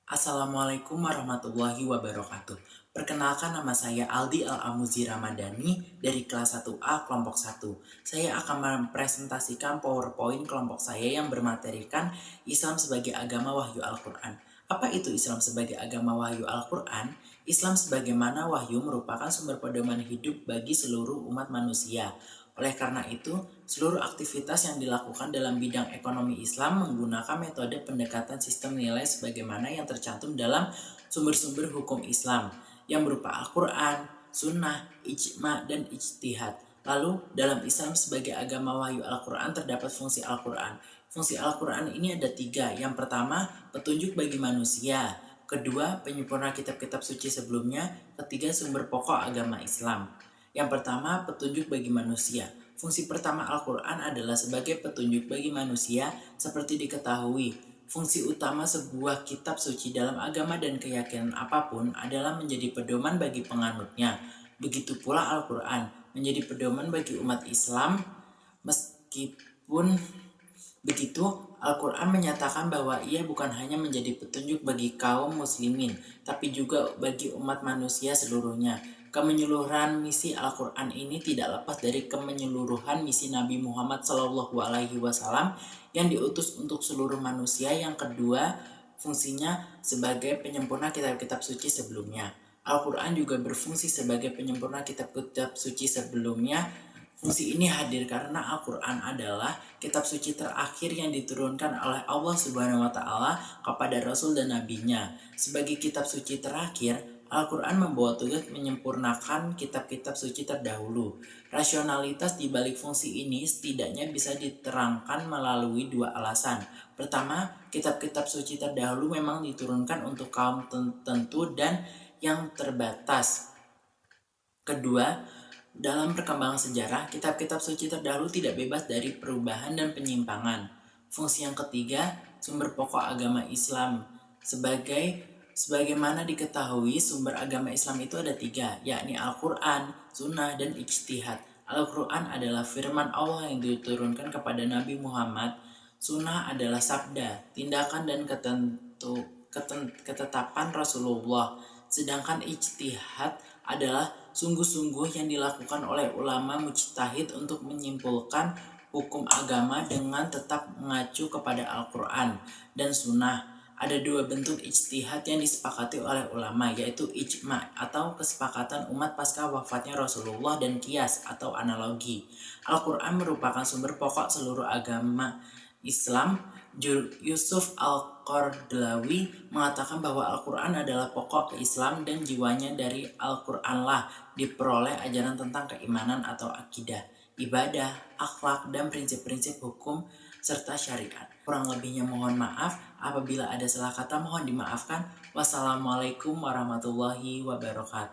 Assalamualaikum warahmatullahi wabarakatuh. Perkenalkan, nama saya Aldi Al-Amuzi Ramadhani dari kelas 1A kelompok 1. Saya akan mempresentasikan PowerPoint kelompok saya yang bermaterikan Islam sebagai agama wahyu Al-Quran. Apa itu Islam sebagai agama wahyu Al-Quran? Islam sebagaimana wahyu merupakan sumber pedoman hidup bagi seluruh umat manusia. Oleh karena itu, seluruh aktivitas yang dilakukan dalam bidang ekonomi Islam menggunakan metode pendekatan sistem nilai sebagaimana yang tercantum dalam sumber-sumber hukum Islam yang berupa Al-Quran, Sunnah, Ijma, dan Ijtihad. Lalu, dalam Islam sebagai agama wahyu Al-Quran terdapat fungsi Al-Quran. Fungsi Al-Quran ini ada 3. Yang pertama, petunjuk bagi manusia. Kedua, penyempurna kitab-kitab suci sebelumnya. Ketiga, sumber pokok agama Islam. Yang pertama, petunjuk bagi manusia. Fungsi pertama Al-Quran adalah sebagai petunjuk bagi manusia. Seperti diketahui, fungsi utama sebuah kitab suci dalam agama dan keyakinan apapun adalah menjadi pedoman bagi penganutnya. Begitu pula Al-Quran menjadi pedoman bagi umat Islam. Meskipun begitu, Al-Quran menyatakan bahwa ia bukan hanya menjadi petunjuk bagi kaum muslimin, tapi juga bagi umat manusia seluruhnya. Kemenyeluruhan misi Al-Quran ini tidak lepas dari kemenyeluruhan misi Nabi Muhammad SAW yang diutus untuk seluruh manusia. Yang kedua, fungsinya sebagai penyempurna kitab-kitab suci sebelumnya. Al-Quran juga berfungsi sebagai penyempurna kitab-kitab suci sebelumnya. Fungsi ini hadir karena Al-Quran adalah kitab suci terakhir yang diturunkan oleh Allah Subhanahu wa Ta'ala kepada Rasul dan Nabi-Nya. Sebagai kitab suci terakhir, Al-Quran membawa tugas menyempurnakan kitab-kitab suci terdahulu. Rasionalitas di balik fungsi ini setidaknya bisa diterangkan melalui 2 alasan. Pertama, kitab-kitab suci terdahulu memang diturunkan untuk kaum tertentu dan yang terbatas. Kedua, dalam perkembangan sejarah, kitab-kitab suci terdahulu tidak bebas dari perubahan dan penyimpangan. Fungsi yang ketiga, sumber pokok agama Islam. Sebagaimana diketahui, sumber agama Islam itu ada 3, yakni Al-Quran, Sunnah, dan Ijtihad. Al-Quran adalah firman Allah yang diturunkan kepada Nabi Muhammad. Sunnah adalah sabda, tindakan, dan ketetapan Rasulullah. Sedangkan Ijtihad adalah sungguh-sungguh yang dilakukan oleh ulama mujtahid untuk menyimpulkan hukum agama dengan tetap mengacu kepada Al-Quran dan Sunnah. Ada 2 bentuk ijtihad yang disepakati oleh ulama, yaitu ijma atau kesepakatan umat pasca wafatnya Rasulullah dan qiyas atau analogi. Al-Quran merupakan sumber pokok seluruh agama Islam. Yusuf Al-Qardawi mengatakan bahwa Al-Quran adalah pokok Islam dan jiwanya dari Al-Quranlah diperoleh ajaran tentang keimanan atau akidah, ibadah, akhlak, dan prinsip-prinsip hukum serta syariat. Kurang lebihnya mohon maaf. Apabila ada salah kata mohon dimaafkan. Wassalamualaikum warahmatullahi wabarakatuh.